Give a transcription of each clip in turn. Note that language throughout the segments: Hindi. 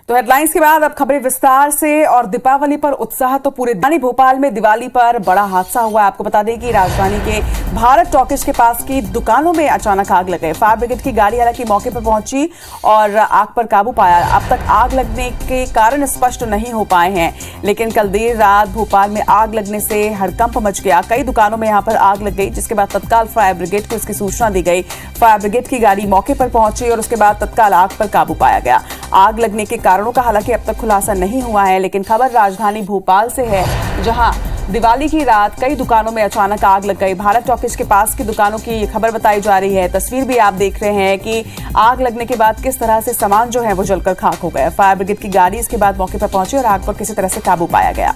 तो हेडलाइंस के बाद अब खबरें विस्तार से। और दीपावली पर उत्साह तो पूरे राजधानी भोपाल में दिवाली पर बड़ा हादसा हुआ है। आपको बता दें कि राजधानी के भारत टॉकीज के पास की दुकानों में अचानक आग लग गई। फायर ब्रिगेड की गाड़ी हालांकि मौके पर पहुंची और आग पर काबू पाया। अब तक आग लगने के कारण स्पष्ट नहीं हो पाए हैं, लेकिन कल देर रात भोपाल में आग लगने से हड़कंप मच गया। कई दुकानों में यहां पर आग लग गई, जिसके बाद तत्काल फायर ब्रिगेड को इसकी सूचना दी गई। फायर ब्रिगेड की गाड़ी मौके पर पहुंची और उसके बाद तत्काल आग पर काबू पाया गया। आग लगने के कारणों का हालांकि अब तक खुलासा नहीं हुआ है, लेकिन खबर राजधानी भोपाल से है, जहां दिवाली की रात कई दुकानों में अचानक आग लग गई। भारत टॉकीज के पास की दुकानों की ये खबर बताई जा रही है। तस्वीर भी आप देख रहे हैं कि आग लगने के बाद किस तरह से सामान जो है वो जलकर खाक हो गया। फायर ब्रिगेड की गाड़ी इसके बाद मौके पर पहुंची और आग पर किसी तरह से काबू पाया गया।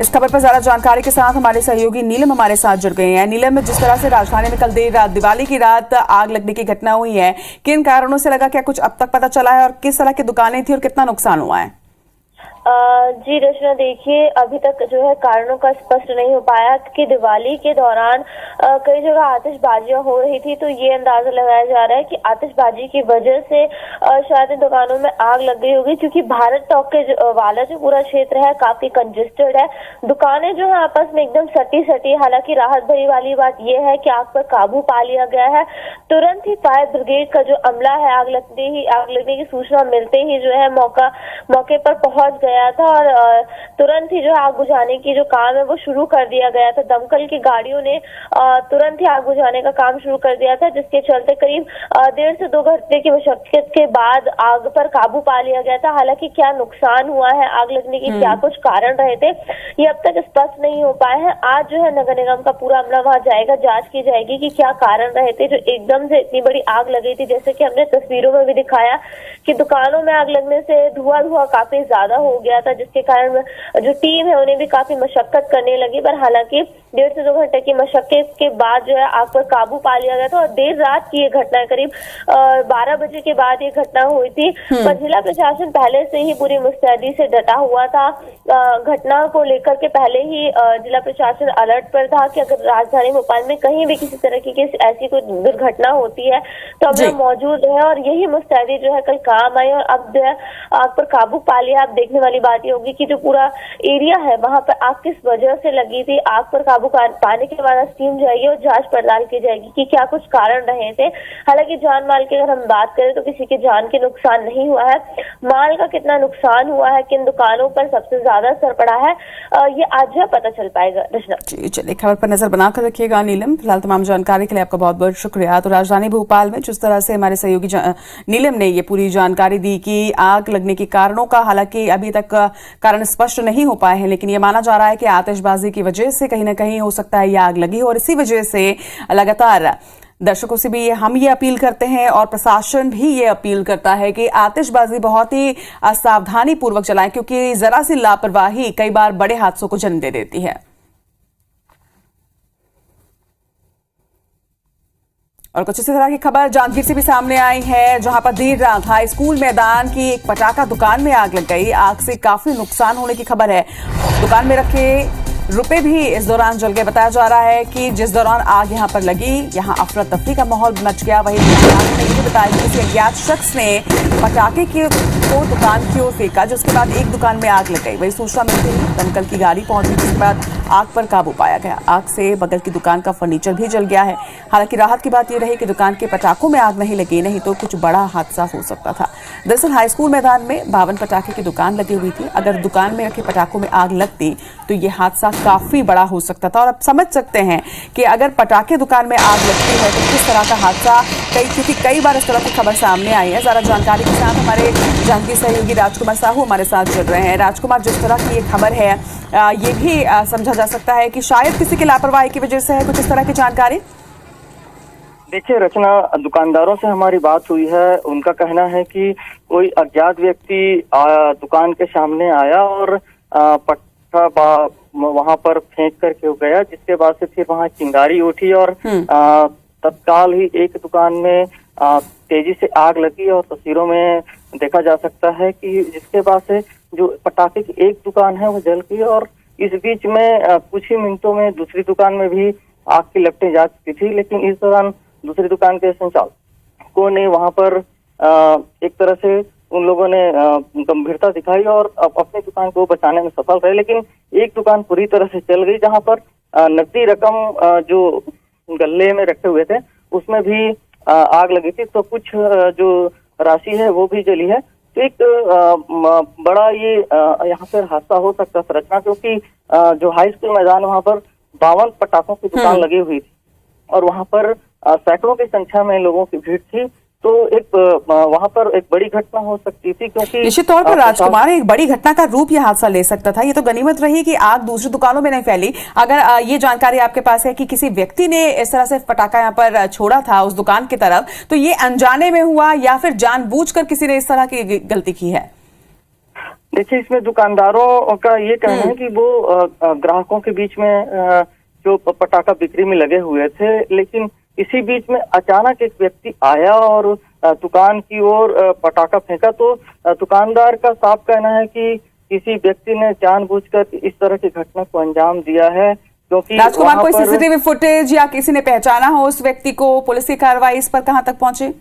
इस खबर पर ज्यादा जानकारी के साथ हमारे सहयोगी नीलम हमारे साथ जुड़ गए हैं। नीलम, जिस तरह से राजधानी में कल देर रात दिवाली की रात आग लगने की घटना हुई है, किन कारणों से लगा, क्या कुछ अब तक पता चला है और किस तरह की दुकानें थी और कितना नुकसान हुआ है? जी रचना, देखिए अभी तक जो है कारणों का स्पष्ट नहीं हो पाया कि दिवाली के दौरान कई जगह आतिशबाजियां हो रही थी, तो ये अंदाजा लगाया जा रहा है कि आतिशबाजी की वजह से शायद इन दुकानों में आग लग गई होगी, क्योंकि भारत टॉकीज वाला जो पूरा क्षेत्र है काफी कंजेस्टेड है। दुकानें जो है आपस में एकदम सटी सटी। हालांकि राहत भरी वाली बात यह है कि आग पर काबू पा लिया गया है। तुरंत ही फायर ब्रिगेड का जो अमला है आग लगने की सूचना मिलते ही जो है मौके पर पहुंच गया था और तुरंत ही जो आग बुझाने की जो काम है वो शुरू कर दिया गया था। दमकल की गाड़ियों ने तुरंत ही आग बुझाने का काम शुरू कर दिया था, जिसके चलते करीब 1.5 से 2 घंटे की मशक्कत के बाद आग पर काबू पा लिया गया था। हालांकि क्या नुकसान हुआ है, आग लगने के क्या कुछ कारण रहे थे, ये अब तक स्पष्ट नहीं हो पाए हैं। आज जो है नगर निगम का पूरा अमला वहां जाएगा, जांच की जाएगी कि क्या कारण रहे थे जो एकदम से इतनी बड़ी आग लगी थी। जैसे कि हमने तस्वीरों में भी दिखाया कि दुकानों में आग लगने से धुआं काफी ज्यादा हो गया था, जिसके कारण जो टीम है उन्हें भी काफी मशक्कत करने लगी। पर हालांकि 1.5 से 2 घंटे की मशक्कत के बाद जो है आग पर काबू पा लिया गया था। और देर रात की ये घटना है, करीब 12 बजे के बाद ये घटना हुई थी। पर जिला प्रशासन पहले से ही पूरी मुस्तैदी से डटा हुआ था। घटना को लेकर के पहले ही जिला प्रशासन अलर्ट पर था कि अगर राजधानी भोपाल में कहीं भी किसी तरह की ऐसी कोई दुर्घटना होती है तो हम लोग मौजूद है। और यही मुस्तैदी जो है कल काम आई और अब जो है आग पर काबू पा लिया। अब देखने वाली बात ये होगी कि जो पूरा एरिया है वहां पर आग किस वजह से लगी थी। आग पर काबू पाने के बाद टीम जाएगी और जांच पड़ताल की जाएगी कि क्या कुछ कारण रहे थे। हालांकि जान माल की अगर हम बात करें तो किसी के जान के नुकसान नहीं हुआ है। माल का कितना नुकसान हुआ है, किन दुकानों पर सबसे ज्यादा असर पड़ा है, ये आज जो पता चल पाएगा। रचना जी, चलिए खबर पर नजर बनाकर रखिएगा नीलम। फिलहाल तमाम जानकारी के लिए आपका बहुत बहुत शुक्रिया। तो राजधानी भोपाल में जिस तरह से हमारे सहयोगी नीलम ने ये पूरी जानकारी दी कि आग लगने के कारणों का हालांकि अभी तक कारण स्पष्ट नहीं हो पाए हैं, लेकिन ये माना जा रहा है कि आतिशबाजी की वजह से कहीं ना कहीं हो सकता है ये आग लगी हो। और इसी वजह से लगातार दर्शकों से भी हम ये अपील करते हैं और प्रशासन भी ये अपील करता है कि आतिशबाजी बहुत ही सावधानी पूर्वक चलाएं, क्योंकि जरा सी लापरवाही कई बार बड़े हादसों को जन्म दे देती है। और कुछ इसी तरह की खबर जांजगीर से भी सामने आई है, जहां पर देर रात हाई स्कूल मैदान की एक पटाखा दुकान में आग लग गई। आग से काफी नुकसान होने की खबर है। दुकान में रखे रुपए भी इस दौरान जल गए। बताया जा रहा है कि जिस दौरान आग यहां पर लगी, यहां अफरा तफरी का माहौल मच गया। वहीं ये बताया कि किसी अज्ञात शख्स ने पटाखे को दुकान की ओर फेंका, जिसके बाद एक दुकान में आग लग गई। वही सूचना मिलती ही दमकल की गाड़ी पहुंची, जिसके बाद आग पर काबू पाया गया। आग से बगल की दुकान का फर्नीचर भी जल गया है। हालांकि राहत की बात यह रही कि दुकान के पटाखों में आग नहीं लगी, नहीं तो कुछ बड़ा हादसा हो सकता था। दरअसल हाई स्कूल मैदान में 52 पटाखे की दुकान लगी हुई थी। अगर दुकान में रखे पटाखों में आग लगती तो ये हादसा काफी बड़ा हो सकता था। और आप समझ सकते हैं कि अगर पटाखे दुकान में आग लगती है तो किस तरह का हादसा, क्योंकि कई बार इस तरह की खबर सामने आई है। ज्यादा जानकारी के साथ हमारे जांजगीर सहयोगी राजकुमार साहू हमारे साथ जुड़ रहे हैं। राजकुमार, जिस तरह की ये खबर है, ये भी समझा जा सकता है कि शायद किसी की लापरवाही की वजह से है। कुछ इस तरह की जानकारी। देखिए रचना, दुकानदारों से हमारी बात हुई है। उनका कहना है कि कोई अज्ञात व्यक्ति दुकान के सामने आया और पटाखा वहां पर फेंक करके गया, जिसके बाद से फिर वहां चिंगारी उठी और तत्काल ही एक दुकान में तेजी से आग लगी। और तस्वीरों में देखा जा सकता है कि जिसके बाद से जो पटाखे की एक दुकान है वो जल गई और इस बीच में कुछ ही मिनटों में दूसरी दुकान में भी आग की लपटें जा चुकी थी, लेकिन इस दौरान दूसरी दुकान के संचालकों ने वहां पर एक तरह से उन लोगों ने गंभीरता दिखाई और अपनी दुकान को बचाने में सफल रहे। लेकिन एक दुकान पूरी तरह से जल गई, जहां पर नकदी रकम जो गल्ले में रखे हुए थे उसमें भी आग लगी थी, तो कुछ जो राशि है वो भी जली है। तो एक बड़ा ये यहाँ पर हादसा हो सकता था रचना, क्योंकि जो हाई स्कूल मैदान वहां पर 52 पटाखों की दुकान लगी हुई थी और वहां पर सैकड़ों की संख्या में लोगों की भीड़ थी। तो एक वहां पर एक बड़ी घटना हो सकती थी, क्योंकि निश्चित तौर पर राजकुमार एक बड़ी घटना का रूप यह हादसा ले सकता था। ये तो गनीमत रही कि आग दूसरी दुकानों में नहीं फैली। अगर ये जानकारी आपके पास है कि किसी व्यक्ति ने इस तरह से पटाखा यहाँ पर छोड़ा था उस दुकान की तरफ, तो ये अनजाने में हुआ या फिर जानबूझकर किसी ने इस तरह की गलती की है? देखिए, इसमें दुकानदारों का ये कहना है कि वो ग्राहकों के बीच में जो पटाखा बिक्री में लगे हुए थे, लेकिन इसी बीच में अचानक एक व्यक्ति आया और दुकान की ओर पटाखा फेंका। तो दुकानदार का साफ कहना है कि किसी व्यक्ति ने जानबूझकर इस तरह की घटना को अंजाम दिया है, क्योंकि राजकुमार कोई सीसीटीवी फुटेज या किसी ने पहचाना हो उस व्यक्ति को? पुलिस की कार्रवाई इस पर कहां तक पहुंची?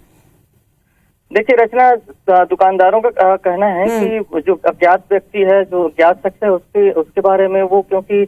देखिए रचना, दुकानदारों का कहना है कि जो अज्ञात व्यक्ति है, जो अज्ञात शख्स है, उसके बारे में वो, क्योंकि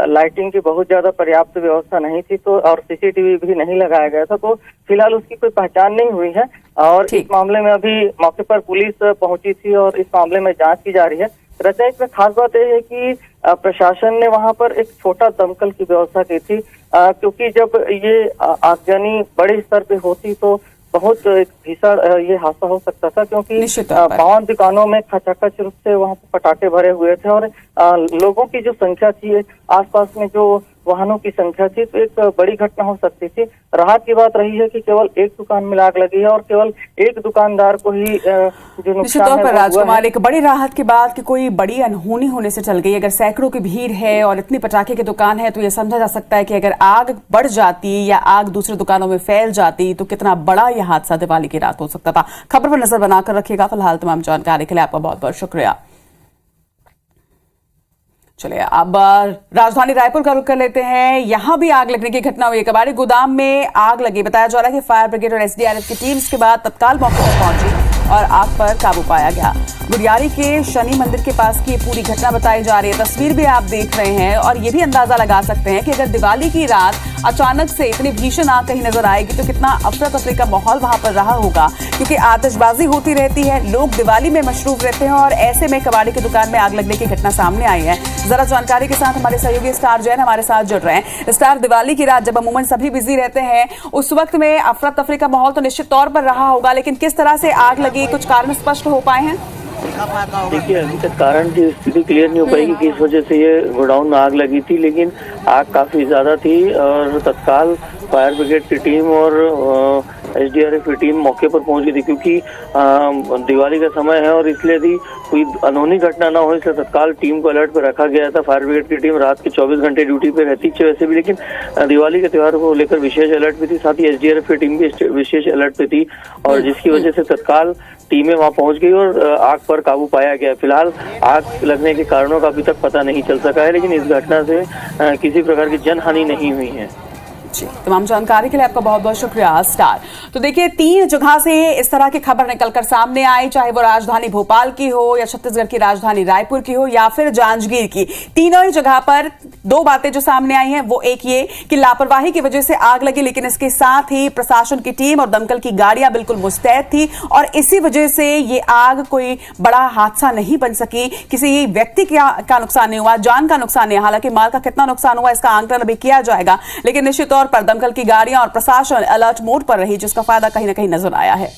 लाइटिंग की बहुत ज्यादा पर्याप्त व्यवस्था नहीं थी तो और सीसीटीवी भी नहीं लगाया गया था, तो फिलहाल उसकी कोई पहचान नहीं हुई है। और इस मामले में अभी मौके पर पुलिस पहुंची थी और इस मामले में जांच की जा रही है। रचना, इसमें खास बात यह है कि प्रशासन ने वहां पर एक छोटा दमकल की व्यवस्था की थी, क्योंकि जब ये आगजनी बड़े स्तर पे होती तो बहुत भीषण ये हादसा हो सकता था, क्योंकि 52 दुकानों में खचाखच रूप से वहां पर पटाखे भरे हुए थे और लोगों की जो संख्या थी, आसपास में जो वाहनों की संख्या थी, तो एक बड़ी घटना हो सकती थी। राहत की बात रही है कि केवल एक दुकान में आग लगी है और केवल एक दुकानदार को ही जो नुकसान है। राजकुमार, एक बड़ी राहत की बात कि कोई बड़ी अनहोनी होने से चल गई। अगर सैकड़ों की भीड़ है और इतनी पटाखे की दुकान है तो यह समझा जा सकता है कि अगर आग बढ़ जाती या आग दूसरी दुकानों में फैल जाती तो कितना बड़ा यह हादसा दिवाली की रात हो सकता था। खबर पर नजर बनाकर रखिएगा। फिलहाल तमाम जानकारी के लिए आपका बहुत बहुत शुक्रिया। चलिए अब राजधानी रायपुर का रुख कर लेते हैं। यहां भी आग लगने की घटना हुई। कबाड़ी गोदाम में आग लगी। बताया जा रहा है कि फायर ब्रिगेड और एसडीआरएफ की टीम इसके बाद तत्काल मौके पर पहुंची और आग पर काबू पाया गया। गुडियारी के शनि मंदिर के पास की पूरी घटना बताई जा रही है। तस्वीर भी आप देख रहे हैं और ये भी अंदाजा लगा सकते हैं कि अगर दिवाली की रात अचानक से इतनी भीषण आग कहीं नजर आएगी तो कितना अफरा तफरी का माहौल वहां पर रहा होगा, क्योंकि आतिशबाजी होती रहती है, लोग दिवाली में मशरूफ रहते हैं और ऐसे में कबाड़ी की दुकान में आग लगने की घटना सामने आई है। जरा जानकारी के साथ हमारे सहयोगी स्टार जैन हमारे साथ जुड़ रहे हैं। स्टार, दिवाली की रात जब अमूमन सभी बिजी रहते हैं, उस वक्त में अफरा तफरी का माहौल तो निश्चित तौर पर रहा होगा, लेकिन किस तरह से आग लगी, कुछ कारण स्पष्ट हो पाए हैं? देखिए, अभी तक कारण की स्थिति क्लियर नहीं हो पाएगी कि इस वजह से ये गोडाउन में आग लगी थी, लेकिन आग काफी ज्यादा थी और तत्काल फायर ब्रिगेड की टीम और एसडीआरएफ की टीम मौके पर पहुंच गई थी, क्योंकि दिवाली का समय है और इसलिए भी कोई अनहोनी घटना ना हो, इसलिए तत्काल टीम को अलर्ट पर रखा गया था। फायर ब्रिगेड की टीम रात के 24 घंटे ड्यूटी पे रहती है वैसे भी, लेकिन दिवाली के त्योहार को लेकर विशेष अलर्ट पे थी। साथ ही एसडीआरएफ की टीम भी विशेष अलर्ट पे थी और जिसकी वजह से तत्काल टीमें वहां पहुंच गई और आग पर काबू पाया गया। फिलहाल आग लगने के कारणों का अभी तक पता नहीं चल सका है, लेकिन इस घटना से किसी प्रकार की जनहानि नहीं हुई है। तमाम जानकारी के लिए आपका बहुत बहुत शुक्रिया स्टार। तो देखिए, 3 जगह से इस तरह की खबर निकलकर सामने आई, चाहे वो राजधानी भोपाल की हो या छत्तीसगढ़ की राजधानी रायपुर की हो या फिर जांजगीर की। तीनों ही जगह पर 2 बातें जो सामने आई हैं वो एक ये कि लापरवाही की वजह से आग लगी, लेकिन इसके साथ ही प्रशासन की टीम और दमकल की गाड़ियां बिल्कुल मुस्तैद थी और इसी वजह से ये आग कोई बड़ा हादसा नहीं बन सकी। किसी व्यक्ति का नुकसान नहीं हुआ, जान का नुकसान नहीं। हालांकि माल का कितना नुकसान हुआ इसका आंकलन अभी किया जाएगा, लेकिन निश्चित तौर पर दमकल की गाड़ियां और प्रशासन अलर्ट मोड पर रही, जिसका फायदा कहीं ना कहीं नजर आया है।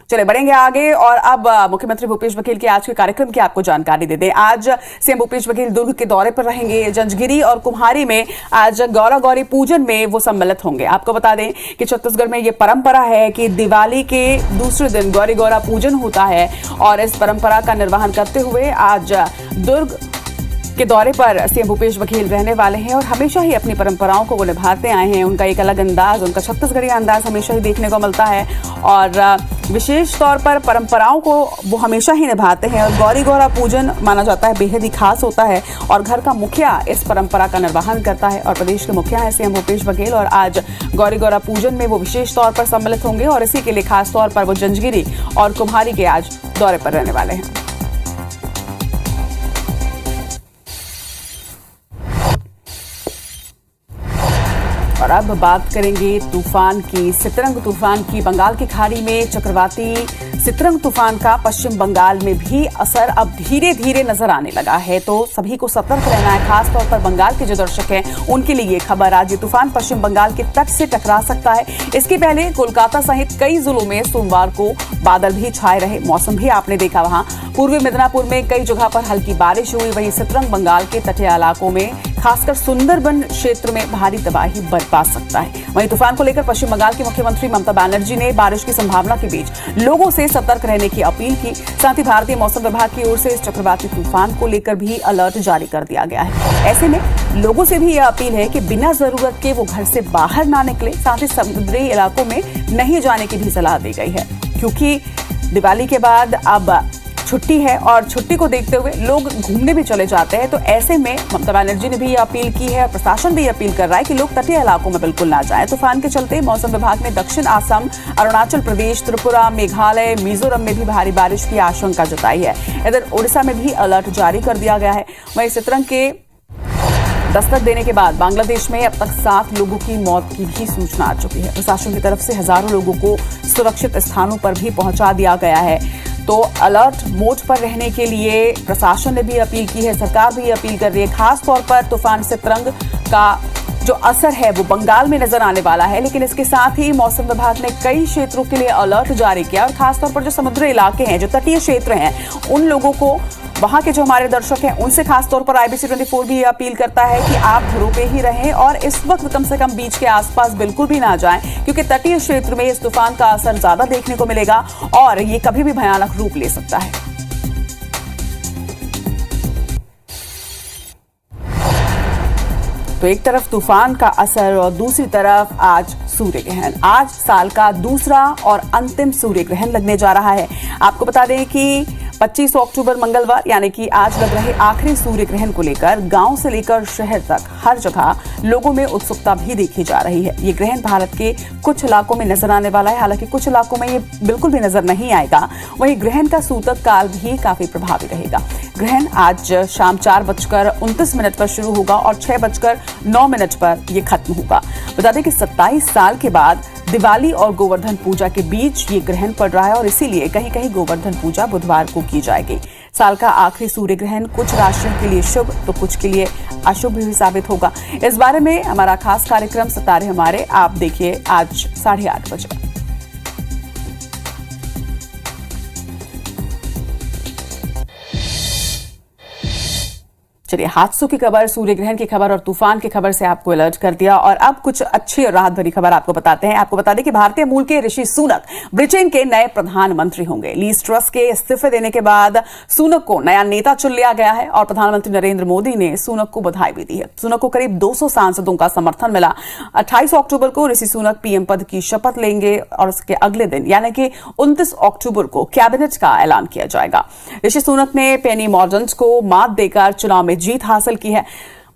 चले बढ़ेंगे आगे और अब मुख्यमंत्री भूपेश बघेल के आज के कार्यक्रम की आपको जानकारी दे दें। आज सीएम भूपेश बघेल दुर्ग के दौरे पर रहेंगे। जंजगिरी और कुम्हारी में आज गौरा गौरी पूजन में वो सम्मिलित होंगे। आपको बता दें कि छत्तीसगढ़ में ये परंपरा है कि दिवाली के दूसरे दिन गौरी गौरा पूजन होता है और इस परंपरा का निर्वहन करते हुए आज दुर्ग के दौरे पर सीएम भूपेश बघेल रहने वाले हैं और हमेशा ही अपनी परंपराओं को वो निभाते आए हैं। उनका एक अलग अंदाज, उनका छत्तीसगढ़ी अंदाज हमेशा ही देखने को मिलता है और विशेष तौर पर परंपराओं को वो हमेशा ही निभाते हैं और गौरी गौरा पूजन माना जाता है बेहद ही खास होता है और घर का मुखिया इस परंपरा का निर्वहन करता है और प्रदेश के मुखिया हैं सीएम भूपेश बघेल और आज गौरी गौरा पूजन में वो विशेष तौर पर सम्मिलित होंगे और इसी के लिए खास तौर पर वो जंजगिरी और कुम्हारी के आज दौरे पर रहने वाले हैं। और अब बात करेंगे तूफान की, सितरंग तूफान की। बंगाल की खाड़ी में चक्रवाती सितरंग तूफान का पश्चिम बंगाल में भी असर अब धीरे धीरे नजर आने लगा है, तो सभी को सतर्क रहना है। खास तौर पर बंगाल के जो दर्शक हैं उनके लिए ये खबर। आज ये तूफान पश्चिम बंगाल के तट से टकरा सकता है। इसके पहले कोलकाता सहित कई जिलों में सोमवार को बादल भी छाए रहे। मौसम भी आपने देखा, वहां पूर्वी मिदनापुर में कई जगह पर हल्की बारिश हुई। वहीं सितरंग बंगाल के तटीय इलाकों में खासकर सुंदरबन क्षेत्र में भारी तबाही बरपा सकता है। वहीं तूफान को लेकर पश्चिम बंगाल की मुख्यमंत्री ममता बनर्जी ने बारिश की संभावना के बीच लोगों से सतर्क रहने की अपील की। साथ ही भारतीय मौसम विभाग की ओर से इस चक्रवाती तूफान को लेकर भी अलर्ट जारी कर दिया गया है। ऐसे में लोगों से भी यह अपील है कि बिना जरूरत के वो घर से बाहर ना निकले। साथ ही समुद्री इलाकों में नहीं जाने की भी सलाह दी गई है, क्योंकि दिवाली के बाद अब छुट्टी है और छुट्टी को देखते हुए लोग घूमने भी चले जाते हैं। तो ऐसे में ममता बनर्जी ने भी ये अपील की है, प्रशासन भी ये अपील कर रहा है कि लोग तटीय इलाकों में बिल्कुल ना जाएं। तूफान के चलते मौसम विभाग ने दक्षिण असम, अरुणाचल प्रदेश, त्रिपुरा, मेघालय, मिजोरम में भी भारी बारिश की आशंका जताई है। इधर ओडिशा में भी अलर्ट जारी कर दिया गया है। वहीं सितरंग के दस्तक देने के बाद बांग्लादेश में अब तक 7 लोगों की मौत की भी सूचना आ चुकी है। प्रशासन की तरफ से हजारों लोगों को सुरक्षित स्थानों पर भी पहुंचा दिया गया है। तो अलर्ट मोड पर रहने के लिए प्रशासन ने भी अपील की है, सरकार भी अपील कर रही है। खास तौर पर तूफान सितरंग का जो असर है वो बंगाल में नजर आने वाला है, लेकिन इसके साथ ही मौसम विभाग ने कई क्षेत्रों के लिए अलर्ट जारी किया और खासतौर पर जो समुद्री इलाके हैं, जो तटीय क्षेत्र हैं, उन लोगों को, वहां के जो हमारे दर्शक हैं, उनसे खासतौर पर IBC 24 भी ये अपील करता है कि आप घरों पे ही रहें और इस वक्त कम से कम बीच के आसपास बिल्कुल भी ना जाएं, क्योंकि तटीय क्षेत्र में इस तूफान का असर ज्यादा देखने को मिलेगा और ये कभी भी भयानक रूप ले सकता है। तो एक तरफ तूफान का असर और दूसरी तरफ आज सूर्य ग्रहण। आज साल का दूसरा और अंतिम सूर्य ग्रहण लगने जा रहा है। आपको बता दें कि 25 अक्टूबर मंगलवार यानी कि आज लग रहे आखिरी सूर्य ग्रहण को लेकर गांव से लेकर शहर तक हर जगह लोगों में उत्सुकता भी देखी जा रही है। ये ग्रहण भारत के कुछ इलाकों में नजर आने वाला है, हालांकि कुछ इलाकों में ये बिल्कुल भी नजर नहीं आएगा। वहीं ग्रहण का सूतक काल भी काफी प्रभावी रहेगा। ग्रहण आज शाम 4:29 पर शुरू होगा और 6:09 पर यह खत्म होगा। बता दें कि 27 साल के बाद दिवाली और गोवर्धन पूजा के बीच ये ग्रहण पड़ रहा है और इसीलिए कहीं कहीं गोवर्धन पूजा बुधवार को की जाएगी। साल का आखिरी सूर्य ग्रहण कुछ राशियों के लिए शुभ तो कुछ के लिए अशुभ भी साबित होगा। इस बारे में हमारा खास कार्यक्रम सितारे हमारे, आप देखिए आज 8:30 बजे। चलिए, हादसों की खबर, सूर्य ग्रहण की खबर और तूफान की खबर से आपको अलर्ट कर दिया और अब कुछ अच्छी और राहत भरी खबर आपको बताते हैं। आपको बता दें कि भारतीय मूल के ऋषि सुनक ब्रिटेन के नए प्रधानमंत्री होंगे। लीज ट्रस के इस्तीफे देने के बाद सुनक को नया नेता चुन लिया गया है और प्रधानमंत्री नरेंद्र मोदी ने सुनक को बधाई भी दी है। सुनक को करीब 200 सांसदों का समर्थन मिला। 28 अक्टूबर को ऋषि सुनक पीएम पद की शपथ लेंगे और उसके अगले दिन यानी कि 29 अक्टूबर को कैबिनेट का ऐलान किया जाएगा। ऋषि सुनक ने पेनी मॉर्डेंट को मात देकर चुनाव में जीत हासिल की है।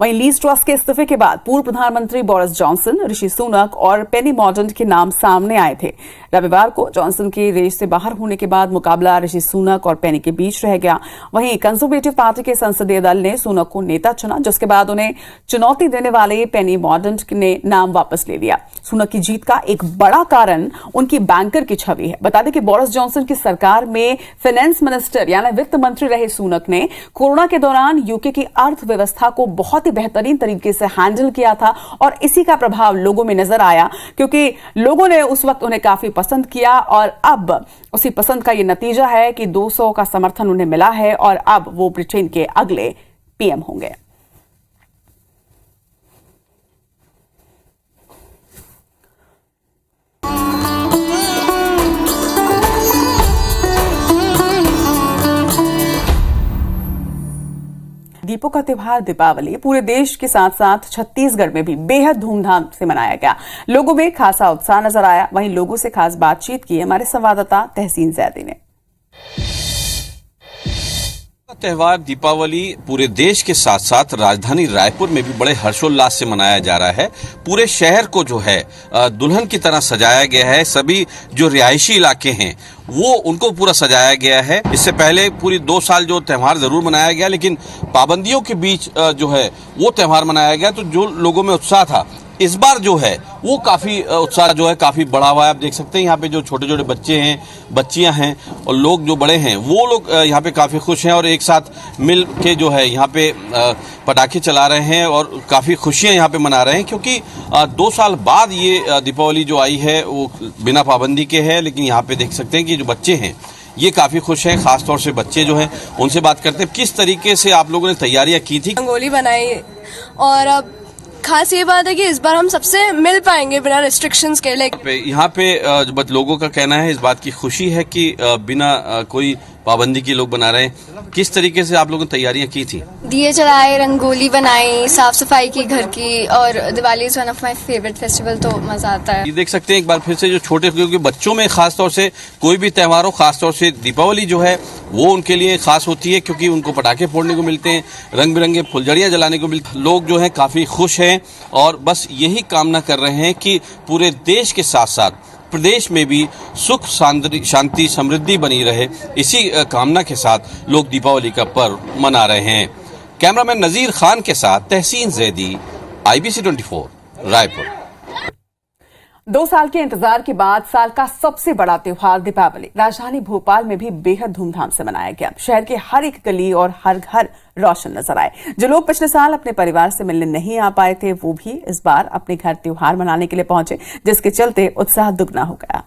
वहीं लीज ट्रस के इस्तीफे के बाद पूर्व प्रधानमंत्री बोरिस जॉनसन, ऋषि सुनक और पेनी मॉर्डेंट के नाम सामने आए थे। रविवार को जॉनसन के रेस से बाहर होने के बाद मुकाबला ऋषि सुनक और पेनी के बीच रह गया। वहीं कंजर्वेटिव पार्टी के संसदीय दल ने सुनक को नेता चुना, जिसके बाद उन्हें चुनौती देने वाले पेनी मॉर्डेंट ने नाम वापस ले लिया। सुनक की जीत का एक बड़ा कारण उनकी बैंकर की छवि है। बता दें कि बोरिस जॉनसन की सरकार में फाइनेंस मिनिस्टर यानी वित्त मंत्री रहे सुनक ने कोरोना के दौरान यूके की अर्थव्यवस्था को बहुत बेहतरीन तरीके से हैंडल किया था और इसी का प्रभाव लोगों में नजर आया, क्योंकि लोगों ने उस वक्त उन्हें काफी पसंद किया और अब उसी पसंद का ये नतीजा है कि 200 का समर्थन उन्हें मिला है और अब वो ब्रिटेन के अगले पीएम होंगे। दीपों का त्योहार दीपावली पूरे देश के साथ साथ छत्तीसगढ़ में भी बेहद धूमधाम से मनाया गया। लोगों में खासा उत्साह नजर आया। वहीं लोगों से खास बातचीत की हमारे संवाददाता तहसीन जैदी ने। त्योहार दीपावली पूरे देश के साथ साथ राजधानी रायपुर में भी बड़े हर्षोल्लास से मनाया जा रहा है। पूरे शहर को जो है दुल्हन की तरह सजाया गया है। सभी जो रिहायशी इलाके हैं वो उनको पूरा सजाया गया है। इससे पहले पूरी 2 साल जो त्योहार जरूर मनाया गया, लेकिन पाबंदियों के बीच जो है वो त्योहार मनाया गया। तो जो लोगों में उत्साह था इस बार जो है वो काफी उत्साह जो है काफी बढ़ा हुआ है। आप देख सकते हैं यहाँ पे जो छोटे छोटे बच्चे हैं, बच्चियां हैं और लोग जो बड़े हैं वो लोग यहाँ पे काफी खुश हैं और एक साथ मिल के जो है यहाँ पे पटाखे चला रहे हैं और काफी खुशियां यहाँ पे मना रहे हैं, क्योंकि 2 साल बाद ये दीपावली जो आई है वो बिना पाबंदी के है। लेकिन यहाँ पे देख सकते हैं कि जो बच्चे हैं ये काफी खुश हैं, खासतौर से बच्चे जो हैं। उनसे बात करते हैं किस तरीके से आप लोगों ने तैयारियां की थी। रंगोली बनाई और अब खास ये बात है कि इस बार हम सबसे मिल पाएंगे बिना रिस्ट्रिक्शंस के। यहाँ पे लोगों का कहना है, इस बात की खुशी है कि बिना कोई पाबंदी के लोग बना रहे हैं। किस तरीके से आप लोगों ने तैयारियां की थी? दिए जलाए, रंगोली बनाई, साफ सफाई की घर की, और Diwali is one of my favourite festival, तो मजा आता है। ये देख सकते हैं एक बार फिर से जो छोटे, क्योंकि बच्चों में खासतौर से कोई भी त्योहार हो, खासतौर से दीपावली जो है वो उनके लिए खास होती है, क्योंकि उनको पटाखे फोड़ने को मिलते हैं, रंग बिरंगे फुलझड़ियां जलाने को मिलती हैं। लोग जो है काफी खुश हैं और बस यही कामना कर रहे हैं कि पूरे देश के साथ साथ प्रदेश में भी सुख शांति समृद्धि बनी रहे। इसी कामना के साथ लोग दीपावली का पर्व मना रहे हैं। कैमरामैन नजीर खान के साथ तहसीन जैदी, IBC 24 रायपुर। 2 साल के इंतजार के बाद साल का सबसे बड़ा त्योहार दीपावली राजधानी भोपाल में भी बेहद धूमधाम से मनाया गया। शहर के हर एक गली और हर घर रोशन नजर आए। जो लोग पिछले साल अपने परिवार से मिलने नहीं आ पाए थे वो भी इस बार अपने घर त्योहार मनाने के लिए पहुंचे, जिसके चलते उत्साह दुगना हो गया।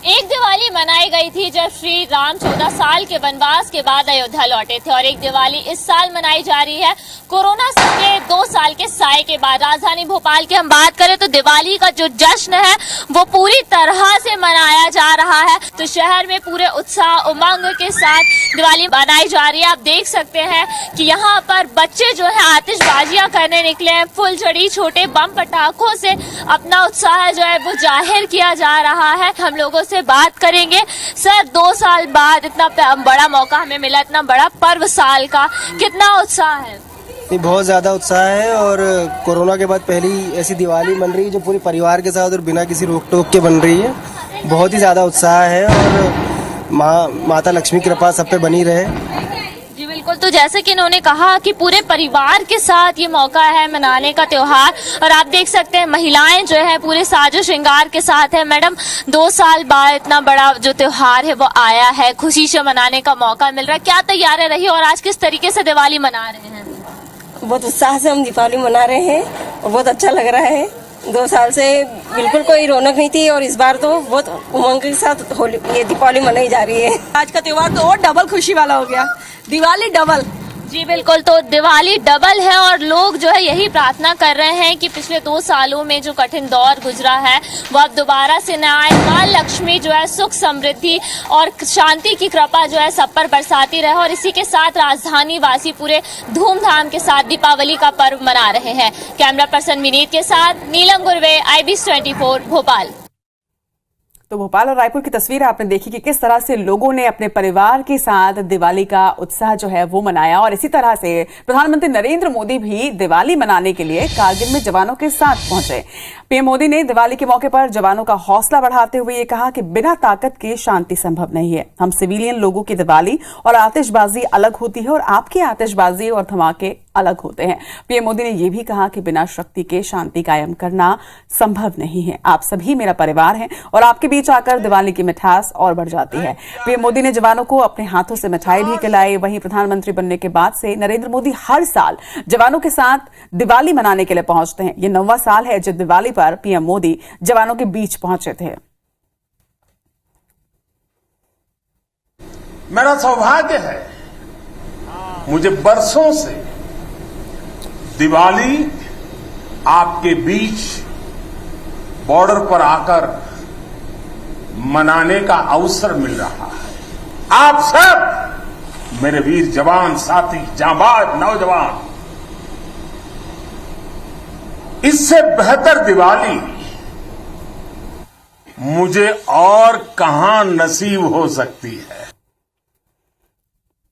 एक दिवाली मनाई गई थी जब श्री राम 14 साल के वनवास के बाद अयोध्या लौटे थे, और एक दिवाली इस साल मनाई जा रही है कोरोना के 2 साल के साए के बाद। राजधानी भोपाल की हम बात करें तो दिवाली का जो जश्न है वो पूरी तरह से मनाया जा रहा है। तो शहर में पूरे उत्साह उमंग के साथ दिवाली मनाई जा रही है। आप देख सकते हैं कि यहाँ पर बच्चे जो है आतिशबाजियां करने निकले हैं। फुलझड़ी, छोटे बम पटाखों से अपना उत्साह जो है वो जाहिर किया जा रहा है। हम लोगों से बात करेंगे। सर, 2 साल बाद इतना बड़ा मौका हमें मिला, इतना बड़ा पर्व साल का, कितना उत्साह है? बहुत ज़्यादा उत्साह है, और कोरोना के बाद पहली ऐसी दिवाली बन रही है जो पूरे परिवार के साथ और बिना किसी रोक टोक के बन रही है। बहुत ही ज़्यादा उत्साह है और माता लक्ष्मी की कृपा सब पे बनी रहे। जी बिल्कुल। तो जैसे कि इन्होंने कहा कि पूरे परिवार के साथ ये मौका है मनाने का त्योहार, और आप देख सकते हैं महिलाएं जो है पूरे साजो श्रृंगार के साथ है। मैडम, 2 साल बाद इतना बड़ा जो त्योहार है वो आया है, खुशी से मनाने का मौका मिल रहा है, क्या तैयारियां रही और आज किस तरीके से दिवाली मना रहे हैं? बहुत उत्साह से हम दीपावली मना रहे हैं और बहुत अच्छा लग रहा है। 2 साल से बिल्कुल कोई रौनक नहीं थी और इस बार तो बहुत उमंग के साथ ये दीपावली मनाई जा रही है। आज का त्योहार तो और डबल खुशी वाला हो गया, दिवाली डबल। जी बिल्कुल। तो दिवाली डबल है और लोग जो है यही प्रार्थना कर रहे हैं कि पिछले 2 सालों में जो कठिन दौर गुजरा है वो अब दोबारा से न आए। मां लक्ष्मी जो है सुख समृद्धि और शांति की कृपा जो है सब पर बरसाती रहे, और इसी के साथ राजधानी वासी पूरे धूमधाम के साथ दीपावली का पर्व मना रहे हैं। कैमरा पर्सन विनीत के साथ नीलम गुरवे, IBC 24 भोपाल। तो भोपाल और रायपुर की तस्वीर आपने देखी कि किस तरह से लोगों ने अपने परिवार के साथ दिवाली का उत्साह जो है वो मनाया। और इसी तरह से प्रधानमंत्री नरेंद्र मोदी भी दिवाली मनाने के लिए कारगिल में जवानों के साथ पहुंचे। पीएम मोदी ने दिवाली के मौके पर जवानों का हौसला बढ़ाते हुए ये कहा कि बिना ताकत के शांति संभव नहीं है। हम सिविलियन लोगों की दिवाली और आतिशबाजी अलग होती है और आपकी आतिशबाजी और धमाके अलग होते हैं। पीएम मोदी ने यह भी कहा कि बिना शक्ति के शांति कायम करना संभव नहीं है। आप सभी मेरा परिवार हैं और आपके बीच आकर दिवाली की मिठास और बढ़ जाती है। पीएम मोदी ने जवानों को अपने हाथों से मिठाई भी खिलाई। वहीं प्रधानमंत्री बनने के बाद से नरेंद्र मोदी हर साल जवानों के साथ दिवाली मनाने के लिए पहुंचते हैं। ये 9वां साल है जब दिवाली पर पीएम मोदी जवानों के बीच पहुंचे थे। मेरा सौभाग्य है, मुझे बरसों से दिवाली आपके बीच बॉर्डर पर आकर मनाने का अवसर मिल रहा है। आप सब मेरे वीर जवान साथी, जांबाज नौजवान, इससे बेहतर दिवाली मुझे और कहां नसीब हो सकती है।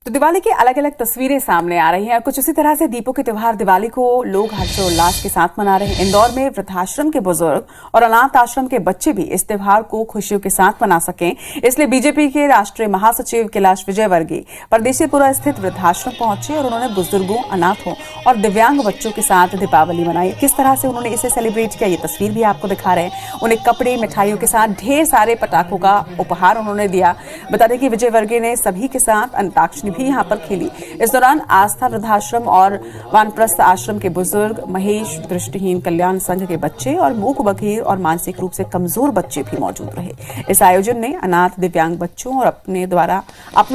तो दिवाली की अलग अलग तस्वीरें सामने आ रही हैं। कुछ इसी तरह से दीपों के त्योहार दिवाली को लोग हर्षोल्लास के साथ मना रहे हैं। इंदौर में वृद्धाश्रम के बुजुर्ग और अनाथ आश्रम के बच्चे भी इस त्योहार को खुशियों के साथ मना सकें, इसलिए बीजेपी के राष्ट्रीय महासचिव कैलाश विजयवर्गीय परदेशीपुरा स्थित वृद्धाश्रम पहुंचे और उन्होंने बुजुर्गों, अनाथों और दिव्यांग बच्चों के साथ दीपावली मनाई। किस तरह से उन्होंने इसे सेलिब्रेट किया, ये तस्वीर भी आपको दिखा रहे हैं। उन्हें कपड़े, मिठाइयों के साथ ढेर सारे पटाखों का उपहार उन्होंने दिया। बता दें कि विजयवर्गीय ने सभी के साथ अंताक्षरी भी यहां पर खेली। इस दौरान आस्था वृद्धाश्रम और वानप्रस्थ आश्रम के बुजुर्ग, महेश दृष्टिहीन कल्याण संघ के बच्चे और मूक बधिर और मानसिक रूप से कमजोर बच्चे भी मौजूद रहे। इस आयोजन ने अनाथ, दिव्यांग बच्चों और अपनों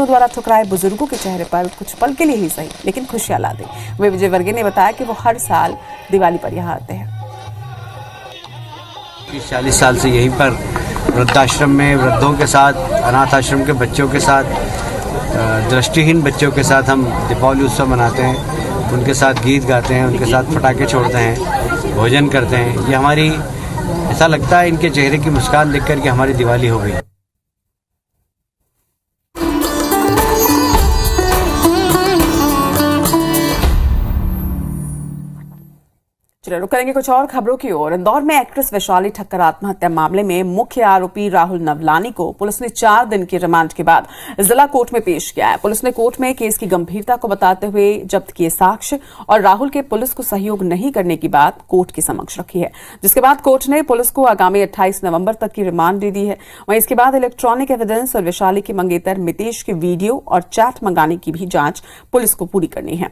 द्वारा ठुकराए बुजुर्गों के चेहरे पर कुछ पल के लिए ही सही लेकिन खुशियां ला दी। वे विजयवर्गीय ने बताया कि वो हर साल दिवाली पर यहाँ आते हैं। 40 साल से यहीं पर वृद्धाश्रम में वृद्धों के साथ, अनाथ आश्रम के बच्चों के साथ, दृष्टिहीन बच्चों के साथ हम दीपावली उत्सव मनाते हैं। उनके साथ गीत गाते हैं, उनके साथ पटाखे छोड़ते हैं, भोजन करते हैं। ये हमारी, ऐसा लगता है इनके चेहरे की मुस्कान देख कर कि हमारी दिवाली हो गई। चलिए रुक करेंगे कुछ और खबरों की ओर। इंदौर में एक्ट्रेस वैशाली ठक्कर आत्महत्या मामले में मुख्य आरोपी राहुल नवलानी को पुलिस ने 4 दिन की रिमांड के बाद जिला कोर्ट में पेश किया है। पुलिस ने कोर्ट में केस की गंभीरता को बताते हुए जब्त किए साक्ष्य और राहुल के पुलिस को सहयोग नहीं करने की बात कोर्ट के समक्ष रखी है, जिसके बाद कोर्ट ने पुलिस को आगामी 28 नवंबर तक की रिमांड दे दी है। वहीं इसके बाद इलेक्ट्रॉनिक एविडेंस और वैशाली के मंगेतर मितेश के वीडियो और चैट मंगाने की भी जांच पुलिस को पूरी करनी है।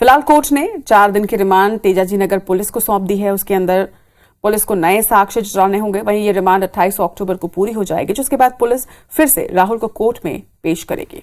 फिलहाल कोर्ट ने 4 दिन की रिमांड तेजाजी नगर पुलिस को सौंप दी है। उसके अंदर पुलिस को नए साक्ष्य जुटाने होंगे। वहीं ये रिमांड 28 अक्टूबर को पूरी हो जाएगी, जिसके बाद पुलिस फिर से राहुल को कोर्ट में पेश करेगी।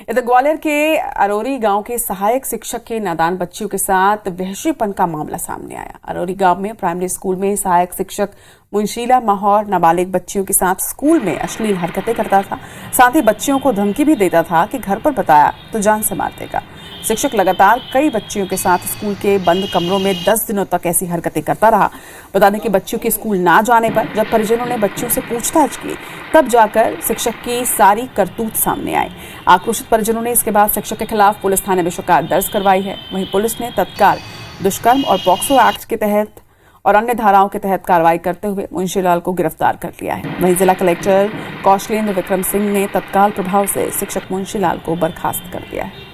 इधर ग्वालियर के अरोरी गांव के सहायक शिक्षक के नादान बच्चियों के साथ वहशीपन का मामला सामने आया। अरोरी गांव में प्राइमरी स्कूल में सहायक शिक्षक मुंशीला माहौर नाबालिग बच्चियों के साथ स्कूल में अश्लील हरकतें करता था। साथ ही बच्चियों को धमकी भी देता था कि घर पर बताया तो जान से मार देगा। शिक्षक लगातार कई बच्चियों के साथ स्कूल के बंद कमरों में 10 दिनों तक ऐसी हरकतें करता रहा। बता दें कि बच्चियों के स्कूल ना जाने पर जब परिजनों ने बच्चियों से पूछताछ की, तब जाकर शिक्षक की सारी करतूत सामने आई। आक्रोशित परिजनों ने इसके बाद शिक्षक के खिलाफ पुलिस थाने में शिकायत दर्ज करवाई है। वहीं पुलिस ने तत्काल दुष्कर्म और पॉक्सो एक्ट के तहत और अन्य धाराओं के तहत कार्रवाई करते हुए मुंशीलाल को गिरफ्तार कर लिया है। वहीं जिला कलेक्टर कौशलेंद्र विक्रम सिंह ने तत्काल प्रभाव से शिक्षक मुंशीलाल को बर्खास्त कर दिया है।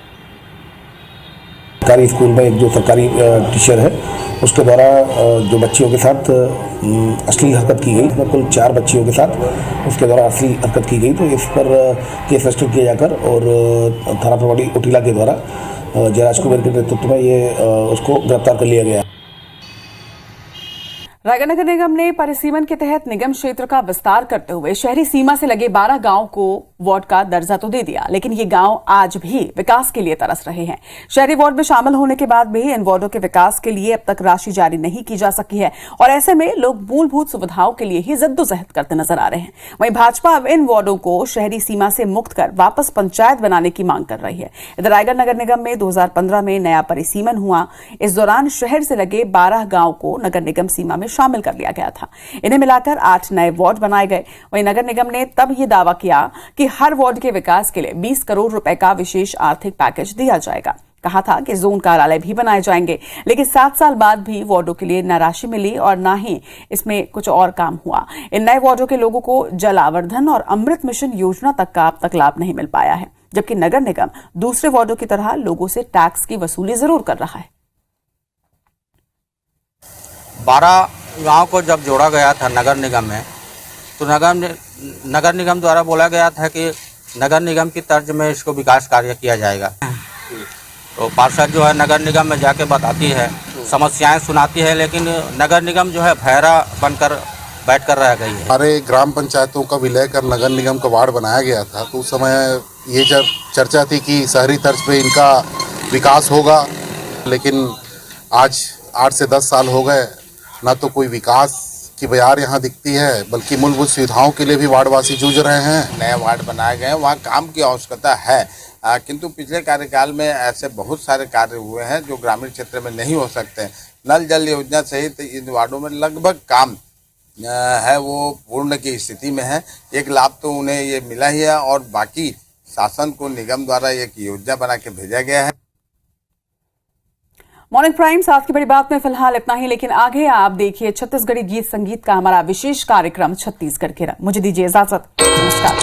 सरकारी स्कूल में एक जो सरकारी टीचर है, उसके द्वारा जो बच्चियों के साथ अश्लील हरकत की गई, इसमें कुल 4 बच्चियों के साथ उसके द्वारा अश्लील हरकत की गई। तो इस पर केस रजिस्टर किया जाकर और थाना प्रभारी ओटीला के द्वारा जयराज कुमार के नेतृत्व में ये उसको गिरफ्तार कर लिया गया। रायगढ़ नगर निगम ने परिसीमन के तहत निगम क्षेत्र का विस्तार करते हुए शहरी सीमा से लगे 12 गांव को वार्ड का दर्जा तो दे दिया, लेकिन ये गांव आज भी विकास के लिए तरस रहे हैं। शहरी वार्ड में शामिल होने के बाद भी इन वार्डों के विकास के लिए अब तक राशि जारी नहीं की जा सकी है और ऐसे में लोग मूलभूत सुविधाओं के लिए ही जद्दोजहद करते नजर आ रहे हैं। वहीं भाजपा अब इन वार्डों को शहरी सीमा से मुक्त कर वापस पंचायत बनाने की मांग कर रही है। इधर रायगढ़ नगर निगम में 2015 में नया परिसीमन हुआ। इस दौरान शहर से लगे 12 गांव को नगर निगम सीमा में शामिल कर लिया गया था। इन्हें मिलाकर 8 नए वार्ड बनाए गए। वहीं नगर निगम ने तब ये दावा किया कि हर वार्ड के विकास के लिए 20 करोड़ रुपए का विशेष आर्थिक पैकेज दिया जाएगा। कहा था कि जोन कार्यालय भी बनाए जाएंगे, लेकिन 7 साल बाद भी वार्डों के लिए न राशि मिली और न ही इसमें कुछ और काम हुआ। इन नए वार्डों के लोगों को जल आवर्धन और अमृत मिशन योजना तक का अब तक लाभ नहीं मिल पाया है, जबकि नगर निगम दूसरे वार्डों की तरह लोगों से टैक्स की वसूली जरूर कर रहा है। 12 गांव को जब जोड़ा गया था नगर निगम में, तो नगर निगम द्वारा बोला गया था कि नगर निगम की तर्ज में इसको विकास कार्य किया जाएगा। तो पार्षद जो है नगर निगम में जाके बताती है, समस्याएं सुनाती है, लेकिन नगर निगम जो है भैरा बनकर बैठकर रह गई है। हमारे ग्राम पंचायतों का विलय कर नगर निगम का वार्ड बनाया गया था, तो उस समय ये जब चर्चा थी कि शहरी तर्ज पे इनका विकास होगा, लेकिन आज 8 से 10 साल हो गए, ना तो कोई विकास की बयार यहाँ दिखती है, बल्कि मूलभूत सुविधाओं के लिए भी वार्डवासी जूझ रहे हैं। नए वार्ड बनाए गए हैं, वहाँ काम की आवश्यकता है, किंतु पिछले कार्यकाल में ऐसे बहुत सारे कार्य हुए हैं जो ग्रामीण क्षेत्र में नहीं हो सकते। नल जल योजना सहित इन वार्डों में लगभग काम है वो पूर्ण की स्थिति में है। एक लाभ तो उन्हें ये मिला ही है और बाकी शासन को निगम द्वारा एक योजना बना के भेजा गया है। मॉर्निंग प्राइम साथ की बड़ी बात में फिलहाल इतना ही, लेकिन आगे आप देखिए छत्तीसगढ़ी गीत संगीत का हमारा विशेष कार्यक्रम छत्तीसगढ़ के रंग। मुझे दीजिए इजाजत, नमस्कार।